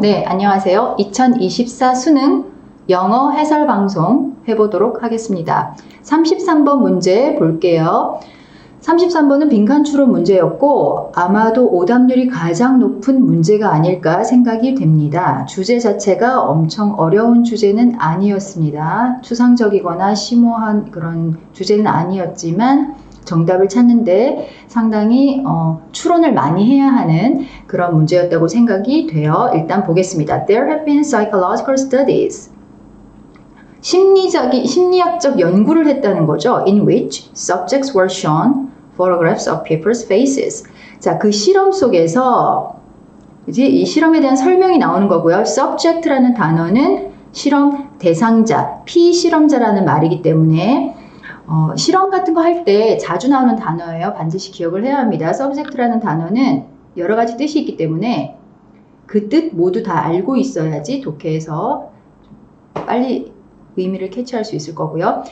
네, 안녕하세요. 2024 수능 영어 해설 방송 해보도록 하겠습니다. 33번 문제 볼게요. 33번은 빈칸 추론 문제였고 아마도 오답률이 가장 높은 문제가 아닐까 생각이 됩니다. 주제 자체가 엄청 어려운 주제는 아니었습니다. 추상적이거나 심오한 그런 주제는 아니었지만 정답을 찾는데 상당히 추론을 많이 해야 하는 그런 문제였다고 생각이 돼요. 일단 보겠습니다. There have been psychological studies. 심리학적 연구를 했다는 거죠. In which subjects were shown photographs of people's faces. 자, 그 실험 속에서 이제 이 실험에 대한 설명이 나오는 거고요. subject라는 단어는 실험 대상자, 피실험자라는 말이기 때문에 실험 같은 거 할 때 자주 나오는 단어예요. 반드시 기억을 해야 합니다. subject라는 단어는 여러 가지 뜻이 있기 때문에 그 뜻 모두 다 알고 있어야지 독해에서 빨리 의미를 캐치할 수 있을 거고요.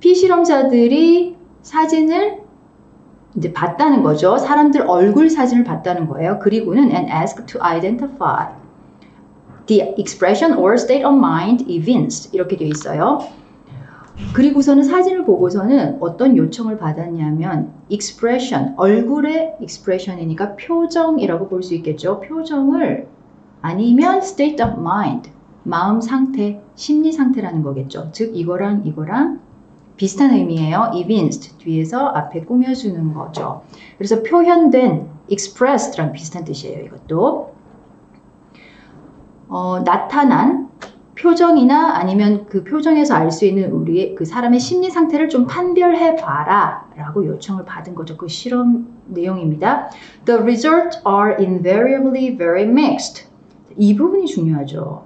피실험자들이 사진을 이제 봤다는 거죠. 사람들 얼굴 사진을 봤다는 거예요. 그리고는 and asked to identify the expression or state of mind evinced 이렇게 되어 있어요. 그리고서는 사진을 보고서는 어떤 요청을 받았냐면 expression, 얼굴의 expression이니까 표정이라고 볼 수 있겠죠. 표정을 아니면 state of mind, 마음 상태, 심리 상태라는 거겠죠. 즉 이거랑 비슷한 의미예요. evinced 뒤에서 앞에 꾸며주는 거죠. 그래서 표현된 expressed랑 비슷한 뜻이에요. 이것도 나타난 표정이나 아니면 그 표정에서 알 수 있는 우리의 그 사람의 심리 상태를 좀 판별해 봐라 라고 요청을 받은 거죠. 그 실험 내용입니다. The results are invariably very mixed. 이 부분이 중요하죠.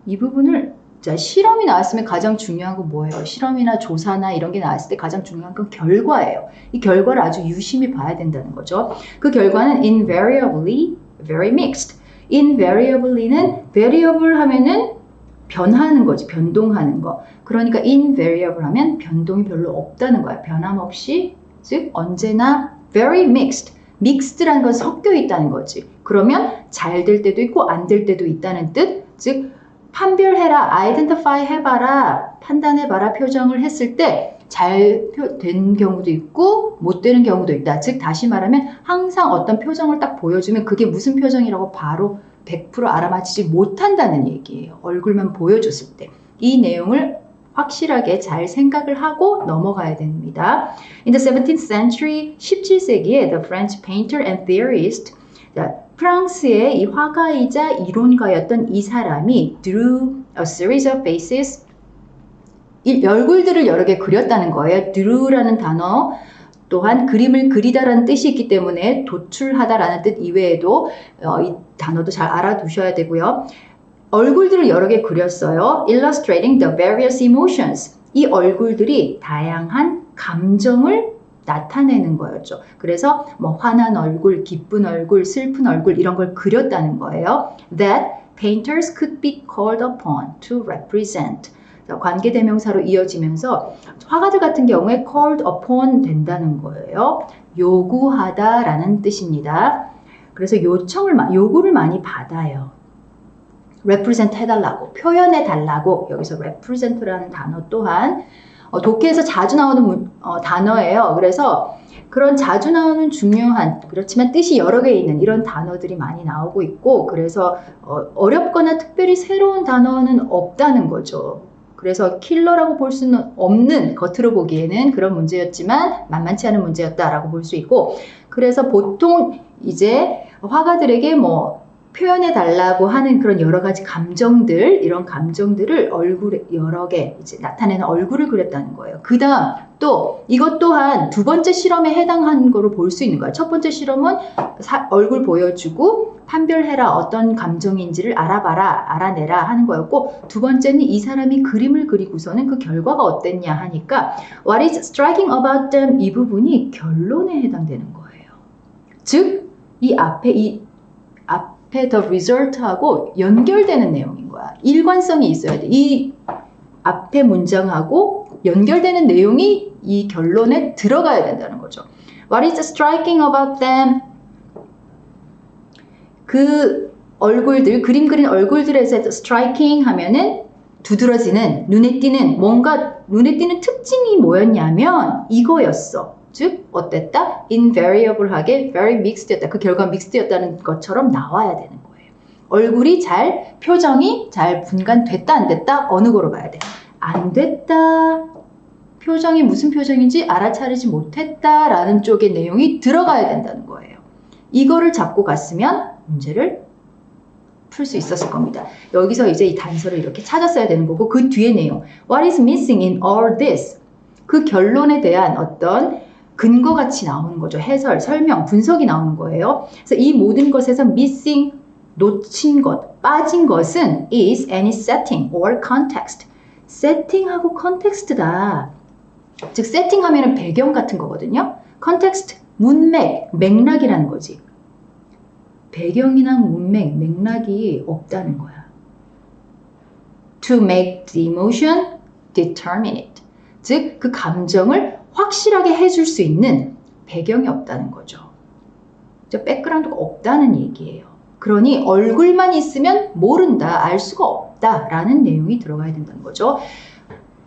이 부분을 자, 실험이 나왔으면 가장 중요한 건 뭐예요? 실험이나 조사나 이런 게 나왔을 때 가장 중요한 건 결과예요. 이 결과를 아주 유심히 봐야 된다는 거죠. 그 결과는 invariably very mixed. invariably는 variable 하면은 변하는 거지, 변동하는 거. 그러니까 invariable 하면 변동이 별로 없다는 거야. 변함없이, 즉 언제나 very mixed. mixed라는 건 섞여 있다는 거지. 그러면 잘 될 때도 있고 안 될 때도 있다는 뜻. 즉 판별해라, identify 해봐라, 판단해봐라 표정을 했을 때 잘 된 경우도 있고 못 되는 경우도 있다. 즉 다시 말하면 항상 어떤 표정을 딱 보여주면 그게 무슨 표정이라고 바로 100% 알아맞히지 못한다는 얘기예요. 얼굴만 보여줬을 때. 이 내용을 확실하게 잘 생각을 하고 넘어가야 됩니다. In the 17th century, 17세기에 the French painter and theorist, 프랑스의 이 화가이자 이론가였던 이 사람이 drew a series of faces, 이 얼굴들을 여러 개 그렸다는 거예요. drew라는 단어 또한 그림을 그리다라는 뜻이 있기 때문에 도출하다라는 뜻 이외에도 이 단어도 잘 알아두셔야 되고요. 얼굴들을 여러 개 그렸어요. Illustrating the various emotions. 이 얼굴들이 다양한 감정을 나타내는 거였죠. 그래서 뭐 화난 얼굴, 기쁜 얼굴, 슬픈 얼굴 이런 걸 그렸다는 거예요. That painters could be called upon to represent. 관계대명사로 이어지면서 화가들 같은 경우에 called upon 된다는 거예요. 요구하다라는 뜻입니다. 그래서 요구를 많이 받아요. represent 해달라고, 표현해달라고. 여기서 represent라는 단어 또한 독해에서 자주 나오는 단어예요. 그래서 그런 자주 나오는 중요한 그렇지만 뜻이 여러 개 있는 이런 단어들이 많이 나오고 있고 그래서 어렵거나 특별히 새로운 단어는 없다는 거죠. 그래서 킬러라고 볼 수는 없는 겉으로 보기에는 그런 문제였지만 만만치 않은 문제였다라고 볼 수 있고 그래서 보통 이제 화가들에게 뭐 표현해 달라고 하는 그런 여러 가지 감정들, 이런 감정들을 얼굴에 여러 개 이제 나타내는 얼굴을 그렸다는 거예요. 그 다음 또 이것 또한 두 번째 실험에 해당하는 거로 볼 수 있는 거예요. 첫 번째 실험은 얼굴 보여주고 판별해라, 어떤 감정인지를 알아봐라, 알아내라 하는 거였고 두 번째는 이 사람이 그림을 그리고서는 그 결과가 어땠냐 하니까 What is striking about them? 이 부분이 결론에 해당되는 거예요. 즉 이 앞에 the result하고 연결되는 내용인 거야. 일관성이 있어야 돼. 이 앞에 문장하고 연결되는 내용이 이 결론에 들어가야 된다는 거죠. What is striking about them? 그 얼굴들, 그림 그린 얼굴들에서 striking 하면은 두드러지는, 눈에 띄는, 뭔가 눈에 띄는 특징이 뭐였냐면 이거였어. 즉 어땠다? invariable하게 very mixed였다. 그 결과 mixed였다는 것처럼 나와야 되는 거예요. 얼굴이 잘, 표정이 잘 분간됐다 안 됐다? 어느 거로 봐야 돼? 안 됐다. 표정이 무슨 표정인지 알아차리지 못했다라는 쪽의 내용이 들어가야 된다는 거예요. 이거를 잡고 갔으면 문제를 풀 수 있었을 겁니다. 여기서 이제 이 단서를 이렇게 찾았어야 되는 거고 그 뒤에 내용 What is missing in all this? 그 결론에 대한 어떤 근거같이 나오는 거죠. 해설, 설명, 분석이 나오는 거예요. 그래서 이 모든 것에서 missing, 놓친 것, 빠진 것은 is any setting or context. 세팅하고 컨텍스트다. 즉 세팅하면 배경 같은 거거든요. 컨텍스트, 문맥, 맥락이라는 거지. 배경이나 문맥, 맥락이 없다는 거야. To make the emotion determinate. 즉, 그 감정을 확실하게 해줄 수 있는 배경이 없다는 거죠. 백그라운드가 없다는 얘기예요. 그러니 얼굴만 있으면 모른다, 알 수가 없다라는 내용이 들어가야 된다는 거죠.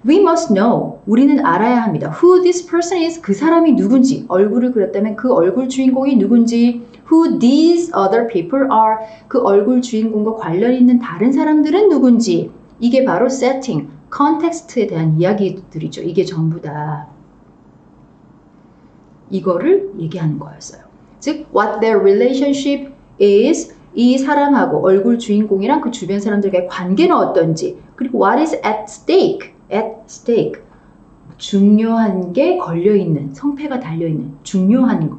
We must know. 우리는 알아야 합니다. Who this person is. 그 사람이 누군지. 얼굴을 그렸다면 그 얼굴 주인공이 누군지. Who these other people are. 그 얼굴 주인공과 관련 있는 다른 사람들은 누군지. 이게 바로 setting, 컨텍스트에 대한 이야기들이죠. 이게 전부 다 이거를 얘기하는 거였어요. 즉, what their relationship is. 이 사람하고 얼굴 주인공이랑 그 주변 사람들과의 관계는 어떤지. 그리고 what is at stake. at stake. 중요한 게 걸려있는, 성패가 달려있는 중요한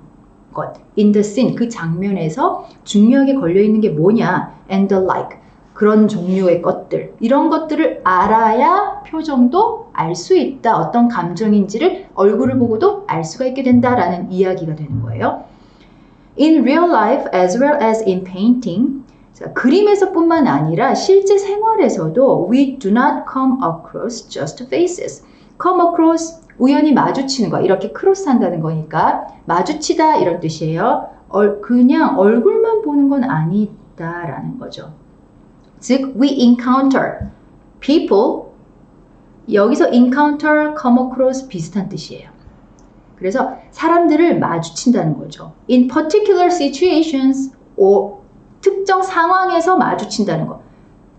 것. in the scene. 그 장면에서 중요하게 걸려있는 게 뭐냐. and the like. 그런 종류의 것들. 이런 것들을 알아야 표정도 알 수 있다. 어떤 감정인지를 얼굴을 보고도 알 수가 있게 된다라는 이야기가 되는 거예요. In real life as well as in painting. 자, 그림에서 뿐만 아니라 실제 생활에서도 we do not come across just faces. come across, 우연히 마주치는 거. 이렇게 크로스 한다는 거니까 마주치다 이런 뜻이에요. 그냥 얼굴만 보는 건 아니다라는 거죠. 즉, we encounter people. 여기서 encounter, come across 비슷한 뜻이에요. 그래서 사람들을 마주친다는 거죠. In particular situations, 특정 상황에서 마주친다는 거.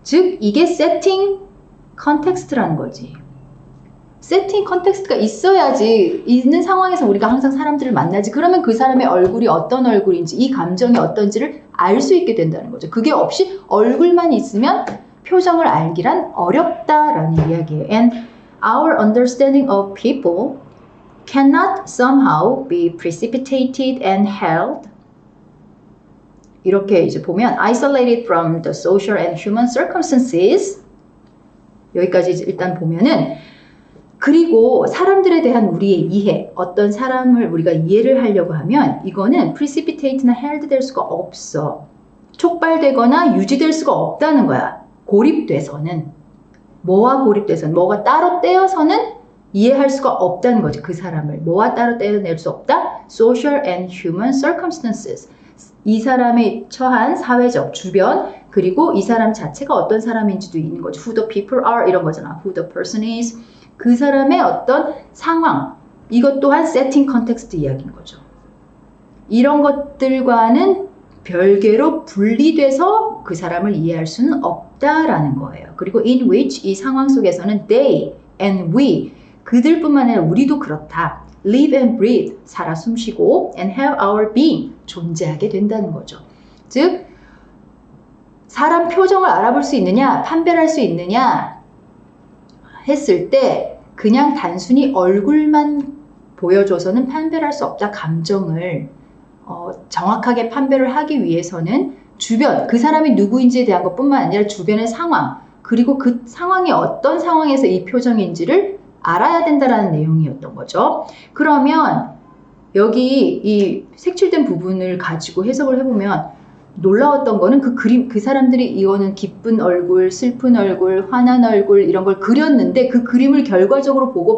즉, 이게 setting 컨텍스트라는 거지. 세팅 컨텍스트가 있어야지 있는 상황에서 우리가 항상 사람들을 만나지. 그러면 그 사람의 얼굴이 어떤 얼굴인지, 이 감정이 어떤지를 알 수 있게 된다는 거죠. 그게 없이 얼굴만 있으면 표정을 알기란 어렵다라는 이야기예요. And our understanding of people cannot somehow be precipitated and held. 이렇게 이제 보면 isolated from the social and human circumstances. 여기까지 일단 보면은 그리고 사람들에 대한 우리의 이해, 어떤 사람을 우리가 이해를 하려고 하면 이거는 precipitate나 held 될 수가 없어. 촉발되거나 유지될 수가 없다는 거야. 고립돼서는. 뭐와 고립돼서는, 뭐가 따로 떼어서는 이해할 수가 없다는 거지. 그 사람을. 뭐와 따로 떼어낼 수 없다? Social and human circumstances. 이 사람의 처한 사회적 주변, 그리고 이 사람 자체가 어떤 사람인지도 있는 거죠. Who the people are 이런 거잖아. Who the person is. 그 사람의 어떤 상황, 이것 또한 세팅 컨텍스트 이야기인 거죠. 이런 것들과는 별개로 분리돼서 그 사람을 이해할 수는 없다라는 거예요. 그리고 in which 이 상황 속에서는 they and we 그들뿐만 아니라 우리도 그렇다. live and breathe 살아 숨쉬고 and have our being 존재하게 된다는 거죠. 즉 사람 표정을 알아볼 수 있느냐, 판별할 수 있느냐 했을 때 그냥 단순히 얼굴만 보여줘서는 판별할 수 없다. 감정을 정확하게 판별을 하기 위해서는 주변, 그 사람이 누구인지에 대한 것뿐만 아니라 주변의 상황, 그리고 그 상황이 어떤 상황에서 이 표정인지를 알아야 된다는 내용이었던 거죠. 그러면 여기 이 색칠된 부분을 가지고 해석을 해보면 놀라웠던 거는 그 그림, 그 사람들이 이거는 기쁜 얼굴, 슬픈 얼굴, 화난 얼굴 이런 걸 그렸는데 그 그림을 결과적으로 보고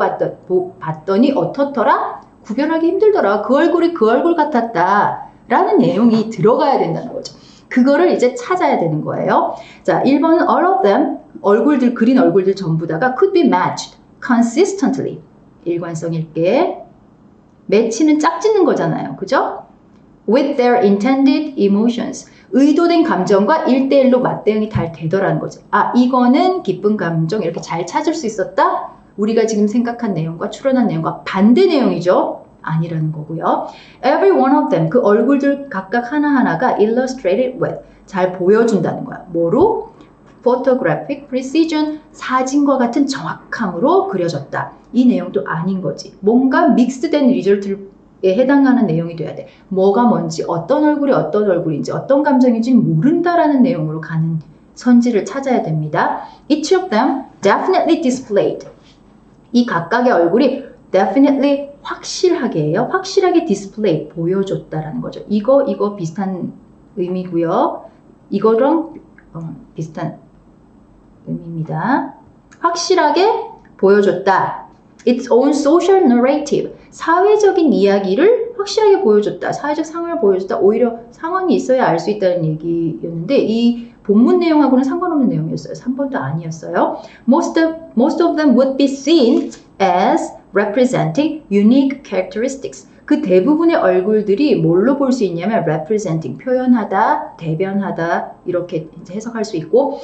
봤더니 어떻더라? 구별하기 힘들더라. 그 얼굴이 그 얼굴 같았다. 라는 내용이 들어가야 된다는 거죠. 그거를 이제 찾아야 되는 거예요. 자, 1번은 all of them, 얼굴들, 그린 얼굴들 전부 다가 could be matched consistently. 일관성 있게. 매치는 짝짓는 거잖아요. 그죠? with their intended emotions. 의도된 감정과 1대1로 맞대응이 잘 되더라는 거죠. 아, 이거는 기쁜 감정 이렇게 잘 찾을 수 있었다? 우리가 지금 생각한 내용과 추론한 내용과 반대 내용이죠. 아니라는 거고요. Every one of them, 그 얼굴들 각각 하나하나가 illustrated with, 잘 보여준다는 거야. 뭐로? photographic precision, 사진과 같은 정확함으로 그려졌다. 이 내용도 아닌 거지. 뭔가 믹스된 리절트에 해당하는 내용이 돼야 돼. 뭐가 뭔지, 어떤 얼굴이 어떤 얼굴인지, 어떤 감정인지 모른다라는 내용으로 가는 선지를 찾아야 됩니다. Each of them definitely displayed. 이 각각의 얼굴이 definitely 확실하게예요. 확실하게 display, 보여줬다라는 거죠. 이거 비슷한 의미고요. 이거랑 비슷한 의미입니다. 확실하게 보여줬다. Its own social narrative. 사회적인 이야기를 확실하게 보여줬다. 사회적 상황을 보여줬다. 오히려 상황이 있어야 알 수 있다는 얘기였는데 이 본문 내용하고는 상관없는 내용이었어요. 3번도 아니었어요. Most of them would be seen as representing unique characteristics. 그 대부분의 얼굴들이 뭘로 볼 수 있냐면 representing, 표현하다, 대변하다 이렇게 이제 해석할 수 있고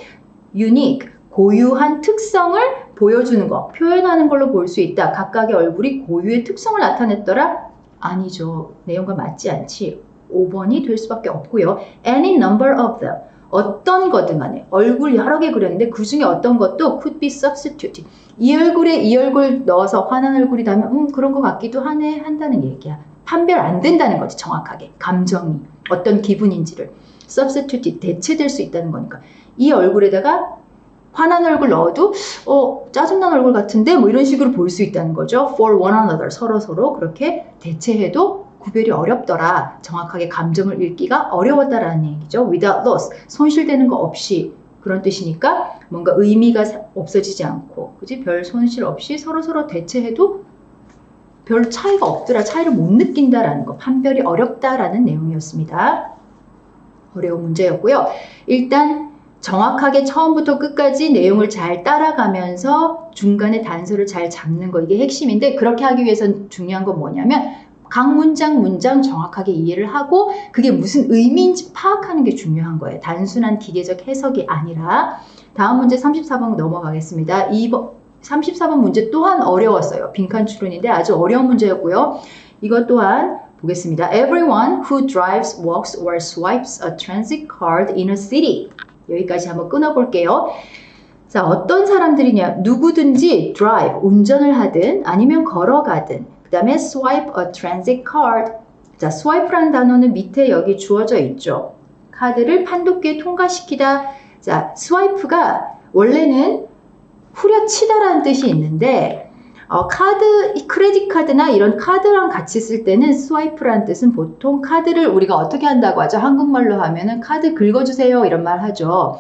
unique, 고유한 특성을 보여주는 거, 표현하는 걸로 볼 수 있다. 각각의 얼굴이 고유의 특성을 나타냈더라? 아니죠. 내용과 맞지 않지. 5번이 될 수밖에 없고요. Any number of them. 어떤 거든 간에 얼굴 여러 개 그렸는데 그 중에 어떤 것도 could be substituted. 이 얼굴에 이 얼굴 넣어서 화난 얼굴이라면 그런 것 같기도 하네 한다는 얘기야. 판별 안 된다는 거지. 정확하게. 감정이 어떤 기분인지를 substituted, 대체될 수 있다는 거니까. 이 얼굴에다가 화난 얼굴 넣어도 짜증난 얼굴 같은데 뭐 이런 식으로 볼 수 있다는 거죠. For one another. 서로 그렇게 대체해도 구별이 어렵더라. 정확하게 감정을 읽기가 어려웠다라는 얘기죠. Without loss. 손실되는 거 없이 그런 뜻이니까 뭔가 의미가 없어지지 않고 그지? 별 손실 없이 서로 대체해도 별 차이가 없더라. 차이를 못 느낀다라는 거. 판별이 어렵다라는 내용이었습니다. 어려운 문제였고요. 일단 정확하게 처음부터 끝까지 내용을 잘 따라가면서 중간에 단서를 잘 잡는 거 이게 핵심인데 그렇게 하기 위해서는 중요한 건 뭐냐면 각 문장 정확하게 이해를 하고 그게 무슨 의미인지 파악하는 게 중요한 거예요. 단순한 기계적 해석이 아니라 다음 문제 34번 넘어가겠습니다. 34번 문제 또한 어려웠어요. 빈칸 추론인데 아주 어려운 문제였고요. 이것 또한 보겠습니다. Everyone who drives, walks or swipes a transit card in a city. 여기까지 한번 끊어볼게요. 자, 어떤 사람들이냐? 누구든지 drive, 운전을 하든 아니면 걸어가든 그 다음에 swipe a transit card. 자, swipe라는 단어는 밑에 여기 주어져 있죠. 카드를 판독기에 통과시키다. 자, swipe가 원래는 후려치다라는 뜻이 있는데 크레딧 카드나 이런 카드랑 같이 쓸 때는 스와이프라는 뜻은 보통 카드를 우리가 어떻게 한다고 하죠? 한국말로 하면은 카드 긁어주세요 이런 말 하죠.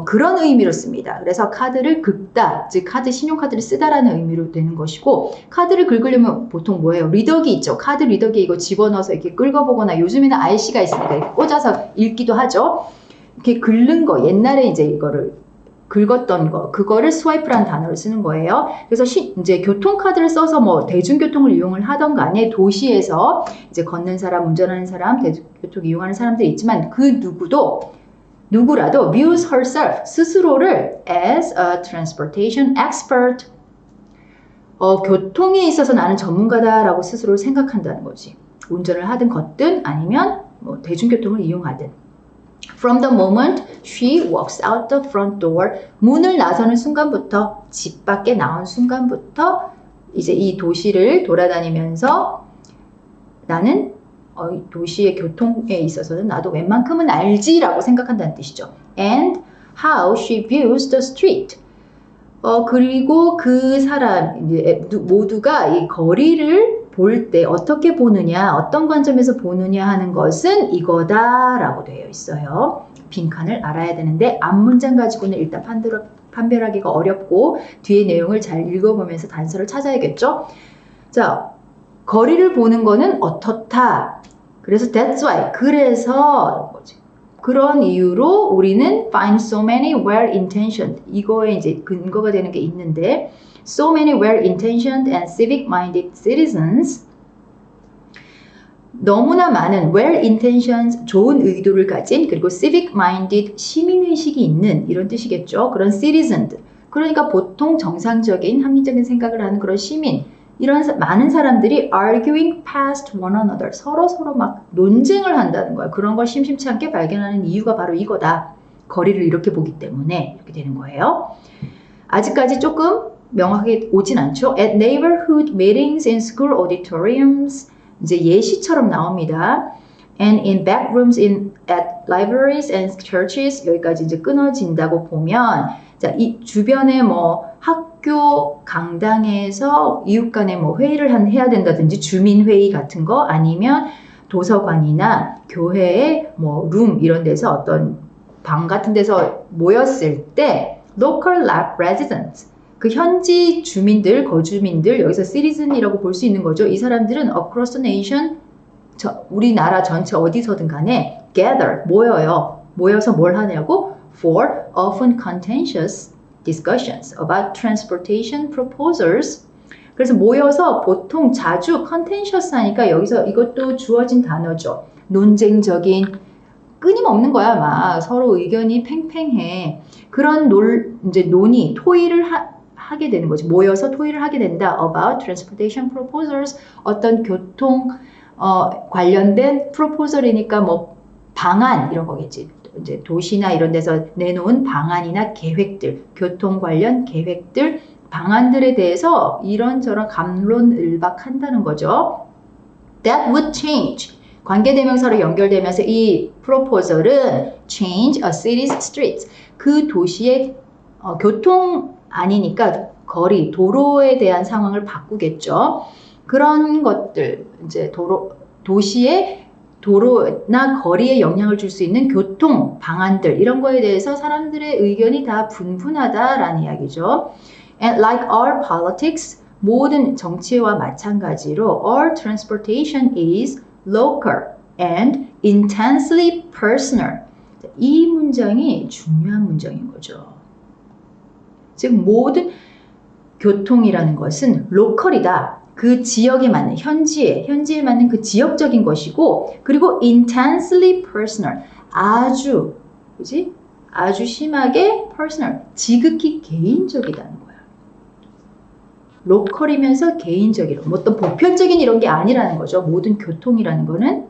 그런 의미로 씁니다. 그래서 카드를 긁다, 즉 신용카드를 쓰다라는 의미로 되는 것이고 카드를 긁으려면 보통 뭐예요? 리더기 있죠. 카드 리더기에 이거 집어넣어서 이렇게 긁어보거나 요즘에는 IC가 있으니까 이렇게 꽂아서 읽기도 하죠. 이렇게 긁는 거, 옛날에 이제 이거를 긁었던 거, 그거를 스와이프라는 단어를 쓰는 거예요. 그래서 이제 교통카드를 써서 뭐 대중교통을 이용을 하던 간에 도시에서 이제 걷는 사람, 운전하는 사람, 대중교통 이용하는 사람들이 있지만 그 누구라도 views herself, 스스로를 as a transportation expert. 교통에 있어서 나는 전문가다라고 스스로를 생각한다는 거지. 운전을 하든 걷든 아니면 뭐 대중교통을 이용하든. From the moment she walks out the front door, 문을 나서는 순간부터, 집 밖에 나온 순간부터 이제 이 도시를 돌아다니면서 나는 도시의 교통에 있어서는 나도 웬만큼은 알지라고 생각한다는 뜻이죠. And how she views the street. 그리고 그 사람 모두가 이 거리를 볼 때 어떻게 보느냐, 어떤 관점에서 보느냐 하는 것은 이거다라고 되어 있어요. 빈칸을 알아야 되는데 앞문장 가지고는 일단 판별하기가 어렵고 뒤에 내용을 잘 읽어보면서 단서를 찾아야겠죠. 자, 거리를 보는 거는 어떻다. 그래서 that's why, 그래서 그런 이유로 우리는 find so many well-intentioned 이거에 이제 근거가 되는 게 있는데 so many well-intentioned and civic-minded citizens 너무나 많은 well-intentioned 좋은 의도를 가진 그리고 civic-minded 시민의식이 있는 이런 뜻이겠죠. 그런 citizens 그러니까 보통 정상적인 합리적인 생각을 하는 그런 시민 이런 많은 사람들이 arguing past one another 서로 막 논쟁을 한다는 거야. 그런 걸 심심치 않게 발견하는 이유가 바로 이거다. 거리를 이렇게 보기 때문에 이렇게 되는 거예요. 아직까지 조금 명확하게 오진 않죠. At neighborhood meetings in school auditoriums 이제 예시처럼 나옵니다. And in back rooms at libraries and churches 여기까지 이제 끊어진다고 보면 자, 이 주변에 뭐 학교 강당에서 이웃 간에 뭐 회의를 해야 된다든지 주민회의 같은 거 아니면 도서관이나 교회의 뭐 룸 이런 데서 어떤 방 같은 데서 모였을 때 local residents 그 현지 주민들, 거주민들 여기서 citizen이라고 볼 수 있는 거죠. 이 사람들은 across the nation 우리나라 전체 어디서든 간에 gather 모여요. 모여서 뭘 하냐고 for often contentious discussions about transportation proposals. 그래서 모여서 보통 자주 contentious 하니까 여기서 이것도 주어진 단어죠. 논쟁적인 끊임없는 거야. 막 서로 의견이 팽팽해. 그런 이제 논의, 토의를 하게 되는 거지. 모여서 토의를 하게 된다. About transportation proposals. 어떤 교통 관련된 proposal이니까 뭐 방안 이런 거겠지. 이제 도시나 이런 데서 내놓은 방안이나 계획들, 교통 관련 계획들, 방안들에 대해서 이런저런 갑론을박한다는 거죠. That would change. 관계대명사로 연결되면서 이 proposal은 change a city's streets. 그 도시의 교통 아니니까 거리, 도로에 대한 상황을 바꾸겠죠. 그런 것들, 이제 도시의 도로나 거리에 영향을 줄 수 있는 교통 방안들 이런 거에 대해서 사람들의 의견이 다 분분하다라는 이야기죠. And like all politics, 모든 정치와 마찬가지로 all transportation is local and intensely personal. 이 문장이 중요한 문장인 거죠. 즉 모든 교통이라는 것은 로컬이다. 그 지역에 맞는 현지에 맞는 그 지역적인 것이고 그리고 intensely personal 아주 심하게 personal 지극히 개인적이다는 거야. 로컬이면서 개인적이라 뭐 어떤 보편적인 이런 게 아니라는 거죠. 모든 교통이라는 거는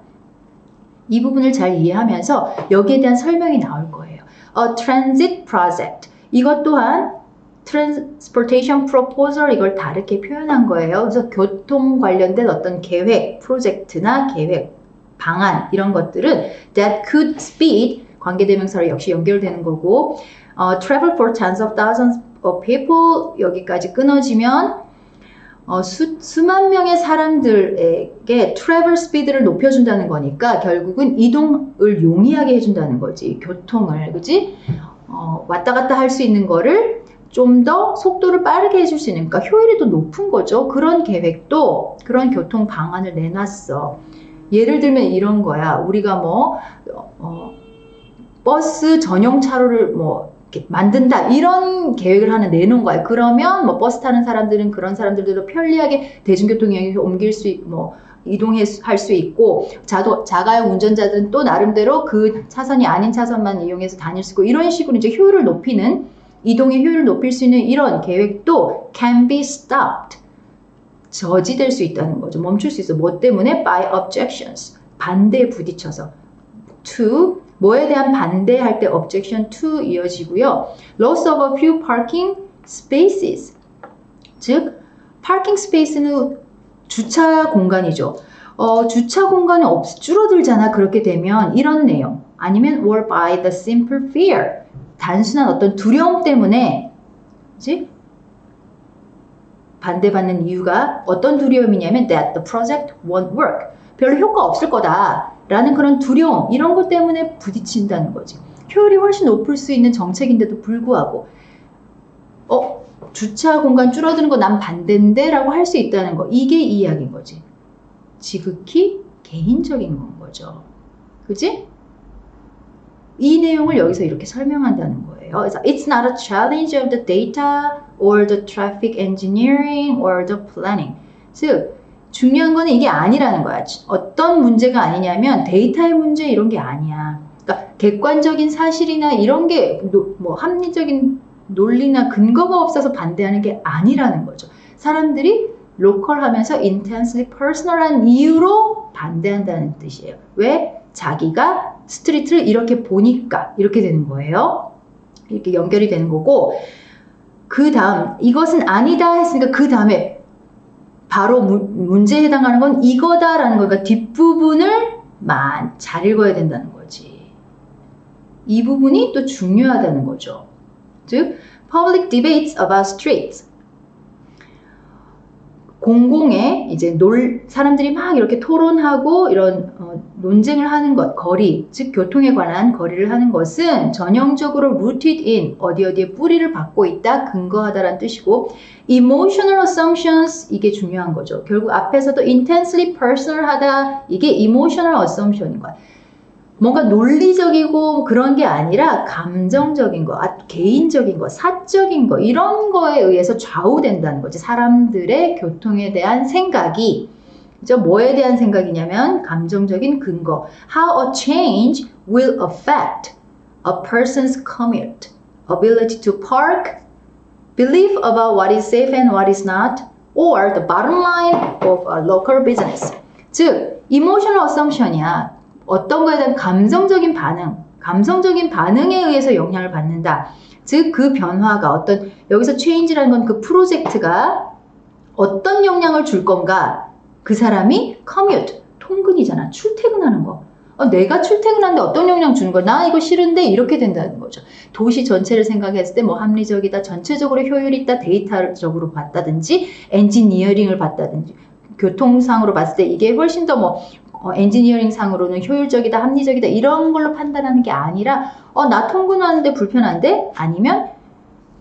이 부분을 잘 이해하면서 여기에 대한 설명이 나올 거예요. A transit project 이것 또한 transportation proposal 이걸 다르게 표현한 거예요. 그래서 교통 관련된 어떤 계획, 프로젝트나 계획, 방안 이런 것들은 that could speed 관계대명사로 역시 연결되는 거고 travel for tens of thousands of people 여기까지 끊어지면 수만 명의 사람들에게 travel speed를 높여준다는 거니까 결국은 이동을 용이하게 해준다는 거지. 교통을 그지? 왔다 갔다 할 수 있는 거를 좀 더 속도를 빠르게 해줄 수 있는, 그러니까 효율이 더 높은 거죠. 그런 계획도, 그런 교통 방안을 내놨어. 예를 들면 이런 거야. 우리가 버스 전용 차로를 이렇게 만든다. 이런 계획을 하나 내놓은 거야. 그러면 버스 타는 사람들은 그런 사람들도 편리하게 대중교통 이용해서 이동할 수 있고, 자가용 운전자들은 또 나름대로 그 차선이 아닌 차선만 이용해서 다닐 수 있고, 이런 식으로 이제 효율을 높이는, 이동의 효율을 높일 수 있는 이런 계획도 can be stopped. 저지될 수 있다는 거죠. 멈출 수 있어. 뭐 때문에? By objections. 반대에 부딪혀서. To, 뭐에 대한 반대할 때 objection to 이어지고요. Loss of a few parking spaces. 즉, parking space는 주차 공간이죠. 주차 공간이 줄어들잖아. 그렇게 되면 이런 내용. 아니면 or by the simple fear. 단순한 어떤 두려움 때문에, 그치? 반대받는 이유가 어떤 두려움이냐면 that the project won't work. 별로 효과 없을 거다. 라는 그런 두려움, 이런 것 때문에 부딪힌다는 거지. 효율이 훨씬 높을 수 있는 정책인데도 불구하고, 주차 공간 줄어드는 거 난 반대인데? 라고 할 수 있다는 거. 이게 이 이야기인 거지. 지극히 개인적인 건 거죠. 그지? 이 내용을 여기서 이렇게 설명한다는 거예요. 그래서 It's not a challenge of the data or the traffic engineering or the planning. 즉, 중요한 거는 이게 아니라는 거야. 어떤 문제가 아니냐면 데이터의 문제 이런 게 아니야. 그러니까 객관적인 사실이나 이런 게 뭐 합리적인 논리나 근거가 없어서 반대하는 게 아니라는 거죠. 사람들이 로컬하면서 intensely personal한 이유로 반대한다는 뜻이에요. 왜? 자기가 스트리트를 이렇게 보니까 이렇게 되는 거예요. 이렇게 연결이 되는 거고, 그 다음 이것은 아니다 했으니까 그 다음에 바로 문제에 해당하는 건 이거다라는 거니까 뒷부분을 잘 읽어야 된다는 거지. 이 부분이 또 중요하다는 거죠. 즉, public debates about streets. 공공의 이제 사람들이 막 이렇게 토론하고 이런 논쟁을 하는 것, 거리, 즉 교통에 관한 거리를 하는 것은 전형적으로 rooted in, 어디에 뿌리를 받고 있다, 근거하다라는 뜻이고, emotional assumptions, 이게 중요한 거죠. 결국 앞에서도 intensely personal하다, 이게 emotional assumption인 거야. 뭔가 논리적이고 그런 게 아니라 감정적인 거, 개인적인 거, 사적인 거, 이런 거에 의해서 좌우된다는 거지. 사람들의 교통에 대한 생각이. 그죠? 뭐에 대한 생각이냐면 감정적인 근거. How a change will affect a person's commute, ability to park, belief about what is safe and what is not, or the bottom line of a local business. 즉, emotional assumption이야. 어떤 거에 대한 감정적인 반응에 의해서 영향을 받는다. 즉, 그 변화가 어떤, 여기서 change라는 건 그 프로젝트가 어떤 영향을 줄 건가? 그 사람이 commute, 통근이잖아. 출퇴근하는 거. 내가 출퇴근하는데 어떤 영향 주는 거야? 나 이거 싫은데 이렇게 된다는 거죠. 도시 전체를 생각했을 때 뭐 합리적이다, 전체적으로 효율이 있다, 데이터적으로 봤다든지, 엔지니어링을 봤다든지, 교통상으로 봤을 때 이게 훨씬 더 뭐 엔지니어링 상으로는 효율적이다, 합리적이다 이런 걸로 판단하는 게 아니라 나 통근하는데 불편한데? 아니면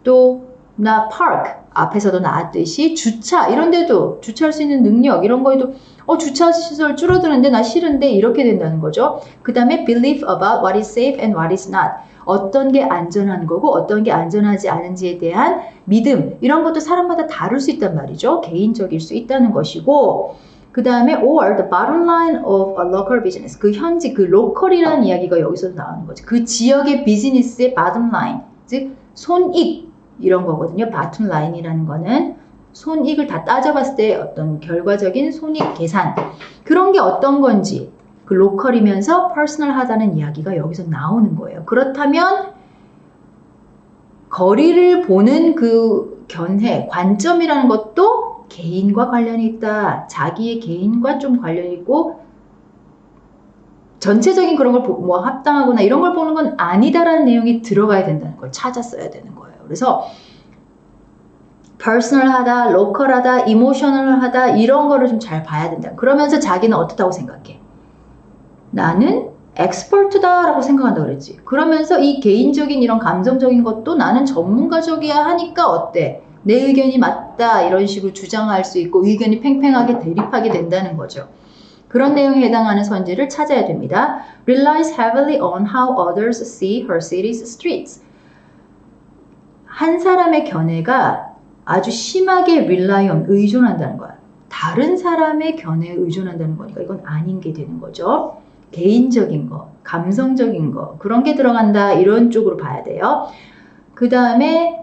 또 나 파크, 앞에서도 나왔듯이 주차 이런 데도 주차할 수 있는 능력 이런 거에도 주차 시설 줄어드는데 나 싫은데 이렇게 된다는 거죠. 그 다음에 belief about what is safe and what is not. 어떤 게 안전한 거고 어떤 게 안전하지 않은지에 대한 믿음 이런 것도 사람마다 다를 수 있단 말이죠. 개인적일 수 있다는 것이고 그 다음에 or the bottom line of a local business. 그 현지, 그 로컬이라는 이야기가 여기서 나오는 거죠. 그 지역의 비즈니스의 bottom line, 즉 손익 이런 거거든요. bottom line이라는 거는 손익을 다 따져봤을 때 어떤 결과적인 손익 계산 그런 게 어떤 건지 그 로컬이면서 퍼스널하다는 이야기가 여기서 나오는 거예요. 그렇다면 거리를 보는 그 견해, 관점이라는 것도 개인과 관련이 있다. 자기의 개인과 좀 관련이 있고 전체적인 그런 걸 뭐 합당하거나 이런 걸 보는 건 아니다라는 내용이 들어가야 된다는 걸 찾았어야 되는 거예요. 그래서 퍼스널하다, 로컬하다, 이모셔널하다 이런 거를 좀 잘 봐야 된다. 그러면서 자기는 어떻다고 생각해? 나는 엑스퍼트다 라고 생각한다고 그랬지. 그러면서 이 개인적인 이런 감정적인 것도 나는 전문가적이야 하니까 어때? 내 의견이 맞다 이런 식으로 주장할 수 있고 의견이 팽팽하게 대립하게 된다는 거죠. 그런 내용에 해당하는 선지를 찾아야 됩니다. Relies heavily on how others see her city's streets. 한 사람의 견해가 아주 심하게 rely on, 의존한다는 거야. 다른 사람의 견해에 의존한다는 거니까 이건 아닌 게 되는 거죠. 개인적인 거, 감성적인 거 그런 게 들어간다 이런 쪽으로 봐야 돼요. 그 다음에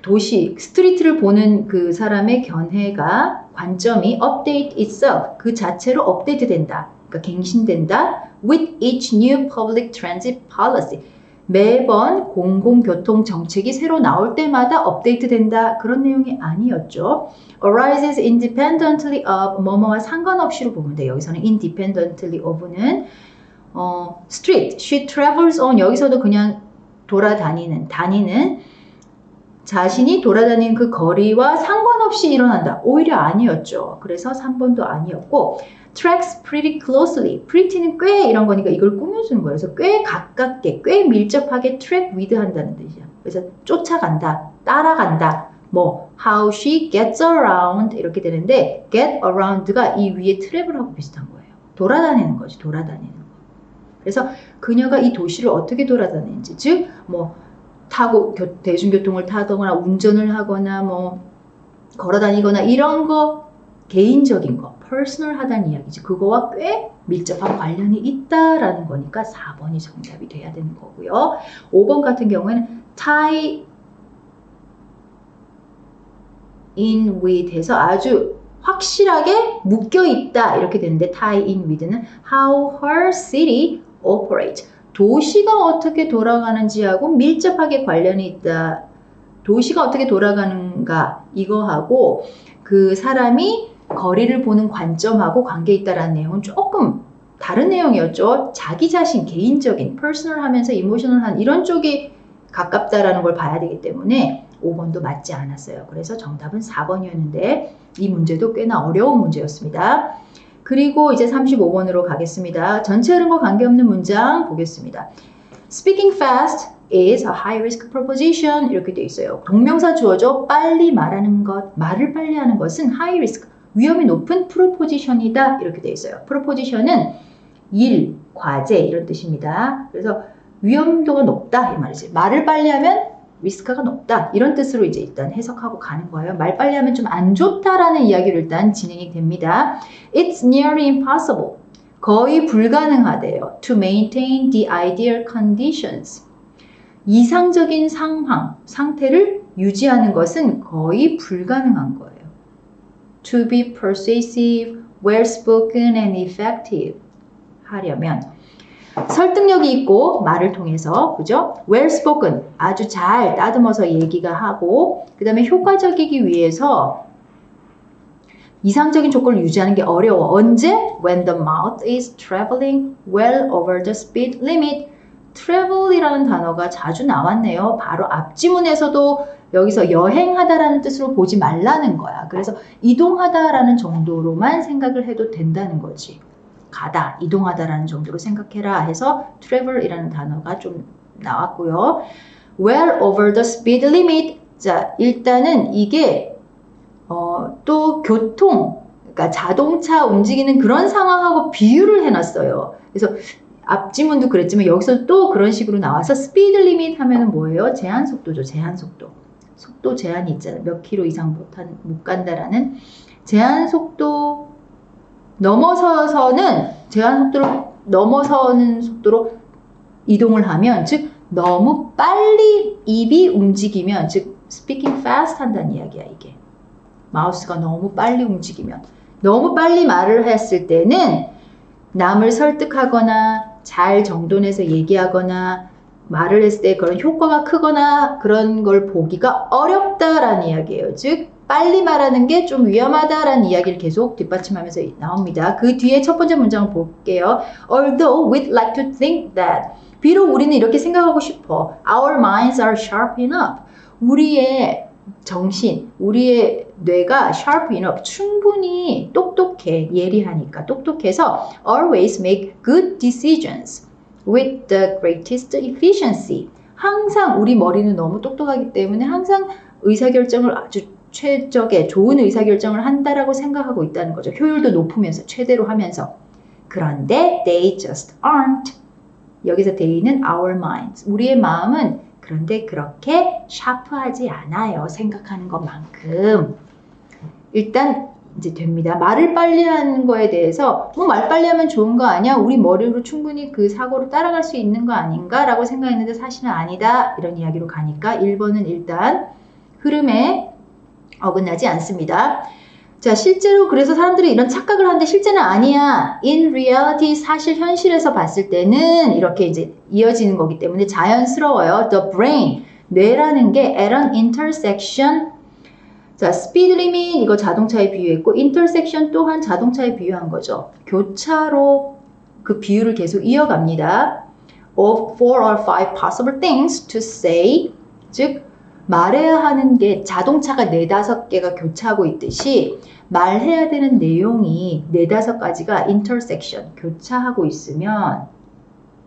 도시, 스트리트를 보는 그 사람의 견해가 관점이 update itself, 그 자체로 업데이트 된다. 그러니까 갱신된다. With each new public transit policy. 매번 공공교통 정책이 새로 나올 때마다 업데이트 된다. 그런 내용이 아니었죠. Arises independently of 뭐뭐와 상관없이로 보면 돼요. 여기서는 independently of는 street, she travels on 여기서도 그냥 다니는 자신이 돌아다니는 그 거리와 상관없이 일어난다. 오히려 아니었죠. 그래서 3번도 아니었고 tracks pretty closely. pretty는 꽤 이런 거니까 이걸 꾸며주는 거예요. 그래서 꽤 가깝게, 꽤 밀접하게 track with 한다는 뜻이야. 그래서 쫓아간다, 따라간다. 뭐 how she gets around 이렇게 되는데 get around가 이 위에 트래블하고 비슷한 거예요. 돌아다니는 거지, 돌아다니는 거. 그래서 그녀가 이 도시를 어떻게 돌아다니는지, 즉 뭐 타고 대중교통을 타거나 운전을 하거나 뭐 걸어 다니거나 이런 거 개인적인 거, 퍼스널하다는 이야기지. 그거와 꽤 밀접한 관련이 있다라는 거니까 4번이 정답이 돼야 되는 거고요. 5번 같은 경우에는 tie in with 해서 아주 확실하게 묶여 있다 이렇게 되는데 tie in with는 how her city operates. 도시가 어떻게 돌아가는지하고 밀접하게 관련이 있다. 도시가 어떻게 돌아가는가 이거하고 그 사람이 거리를 보는 관점하고 관계 있다라는 내용은 조금 다른 내용이었죠. 자기 자신 개인적인 퍼스널하면서 이모셔널한 이런 쪽이 가깝다라는 걸 봐야 되기 때문에 5번도 맞지 않았어요. 그래서 정답은 4번이었는데 이 문제도 꽤나 어려운 문제였습니다. 그리고 이제 35번으로 가겠습니다. 전체 흐름과 관계없는 문장 보겠습니다. Speaking fast is a high risk proposition 이렇게 돼 있어요. 동명사 주어죠. 빨리 말하는 것, 말을 빨리 하는 것은 high risk, 위험이 높은 프로포지션이다 이렇게 돼 있어요. 프로포지션은 일, 과제 이런 뜻입니다. 그래서 위험도가 높다 이 말이지. 말을 빨리 하면 리스크가 높다 이런 뜻으로 이제 일단 해석하고 가는 거예요. 말 빨리 하면 좀 안 좋다라는 이야기로 일단 진행이 됩니다. It's nearly impossible. 거의 불가능하대요. To maintain the ideal conditions. 이상적인 상태를 유지하는 것은 거의 불가능한 거예요. To be persuasive, well-spoken and effective 하려면 설득력이 있고 말을 통해서 그죠? well-spoken 아주 잘 따듬어서 얘기가 하고 그 다음에 효과적이기 위해서 이상적인 조건을 유지하는 게 어려워. 언제? When the mouth is traveling well over the speed limit. travel이라는 단어가 자주 나왔네요. 바로 앞지문에서도 여기서 여행하다라는 뜻으로 보지 말라는 거야. 그래서 이동하다라는 정도로만 생각을 해도 된다는 거지. 가다, 이동하다라는 정도로 생각해라 해서 travel이라는 단어가 좀 나왔고요. well over the speed limit. 자, 일단은 이게 또 교통, 그러니까 자동차 움직이는 그런 상황하고 비유를 해놨어요. 그래서 앞지문도 그랬지만 여기서 또 그런 식으로 나와서 스피드 리밋 하면은 뭐예요? 제한 속도죠. 제한 속도. 속도 제한이 있잖아요. 몇 킬로 이상 못 간다라는 제한 속도 넘어서서는 제한 속도를 넘어서는 속도로 이동을 하면 즉 너무 빨리 입이 움직이면 즉 speaking fast 한다는 이야기야 이게. 마우스가 너무 빨리 움직이면 너무 빨리 말을 했을 때는 남을 설득하거나 잘 정돈해서 얘기하거나 말을 했을 때 그런 효과가 크거나 그런 걸 보기가 어렵다라는 이야기예요. 즉 빨리 말하는 게 좀 위험하다라는 이야기를 계속 뒷받침하면서 나옵니다. 그 뒤에 첫 번째 문장을 볼게요. Although we'd like to think that 비록 우리는 이렇게 생각하고 싶어. Our minds are sharp enough. 우리의 정신, 우리의 뇌가 sharp enough, 충분히 똑똑해, 예리하니까 똑똑해서 always make good decisions with the greatest efficiency. 항상 우리 머리는 너무 똑똑하기 때문에 항상 의사결정을 아주 최적의 좋은 의사결정을 한다라고 생각하고 있다는 거죠. 효율도 높으면서 최대로 하면서. 그런데 they just aren't. 여기서 they는 our minds. 우리의 마음은 그런데 그렇게 샤프하지 않아요. 생각하는 것만큼. 일단 이제 됩니다. 말을 빨리 하는 거에 대해서 뭐 말 빨리 하면 좋은 거 아니야? 우리 머리로 충분히 그 사고를 따라갈 수 있는 거 아닌가? 라고 생각했는데 사실은 아니다. 이런 이야기로 가니까 1번은 일단 흐름에 어긋나지 않습니다. 자, 실제로 그래서 사람들이 이런 착각을 하는데 실제는 아니야. In reality, 사실 현실에서 봤을 때는 이렇게 이제 이어지는 거기 때문에 자연스러워요. The brain, 뇌라는 게 at an intersection. 자, speed limit 이거 자동차에 비유했고 intersection 또한 자동차에 비유한 거죠. 교차로 그 비유를 계속 이어갑니다. Of 4 or 5 possible things to say, 즉 말해야 하는 게 자동차가 4-5개가 교차하고 있듯이 말해야 되는 내용이 4-5가지가 intersection, 교차하고 있으면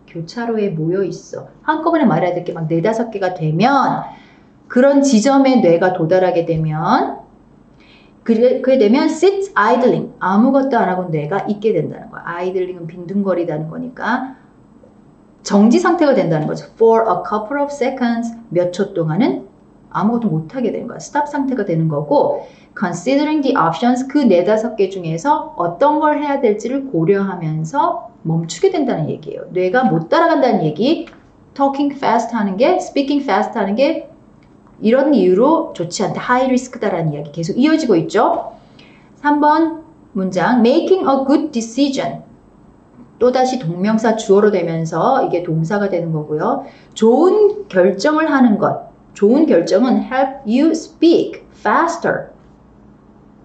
교차로에 모여 있어. 한꺼번에 말해야 될 게 막 4-5개가 되면 그런 지점에 뇌가 도달하게 되면 그게 되면 sits idling, 아무것도 안 하고 뇌가 있게 된다는 거야. idling은 빈둥거리다는 거니까 정지 상태가 된다는 거죠. For a couple of seconds, 몇 초 동안은 아무것도 못하게 되는 거야. 스탑 상태가 되는 거고, considering the options, 그 4-5개 중에서 어떤 걸 해야 될지를 고려하면서 멈추게 된다는 얘기예요. 뇌가 못 따라간다는 얘기, talking fast 하는 게, speaking fast 하는 게 이런 이유로 좋지 않다. high risk다라는 이야기 계속 이어지고 있죠. 3번 문장, making a good decision. 또다시 동명사 주어로 되면서 이게 동사가 되는 거고요. 좋은 결정을 하는 것. 좋은 결정은 help you speak faster.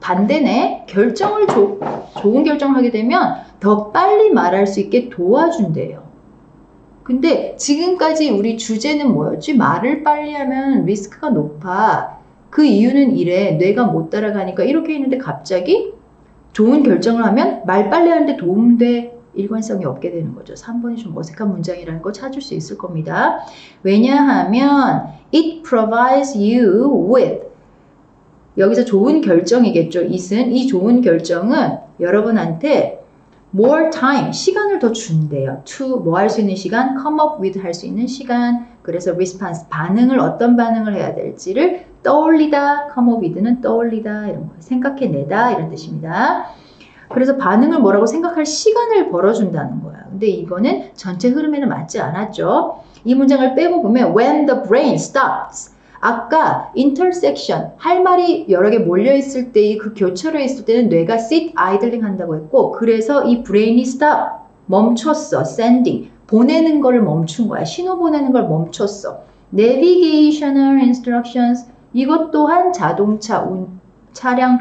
반대네. 결정을 좋은 결정을 하게 되면 더 빨리 말할 수 있게 도와준대요. 근데 지금까지 우리 주제는 뭐였지? 말을 빨리 하면 리스크가 높아. 그 이유는 이래. 뇌가 못 따라가니까 이렇게 했는데 갑자기 좋은 결정을 하면 말 빨리 하는데 도움돼. 일관성이 없게 되는 거죠. 3번이 좀 어색한 문장이라는 거 찾을 수 있을 겁니다. 왜냐하면 it provides you with, 여기서 좋은 결정이겠죠. it은, 이 좋은 결정은 여러분한테 more time, 시간을 더 준대요. to 뭐 할 수 있는 시간, come up with 할 수 있는 시간. 그래서 response, 반응을 어떤 반응을 해야 될지를 떠올리다. come up with는 떠올리다 이런 거, 생각해내다 이런 뜻입니다. 그래서 반응을 뭐라고 생각할 시간을 벌어준다는 거야. 근데 이거는 전체 흐름에는 맞지 않았죠. 이 문장을 빼고 보면 when the brain stops, 아까 intersection, 할 말이 여러 개 몰려있을 때 그 교차로에 있을 때는 뇌가 sit idling 한다고 했고, 그래서 이 brain이 stop, 멈췄어. sending, 보내는 거를 멈춘 거야. 신호 보내는 걸 멈췄어. navigational instructions, 이것 또한 자동차, 차량,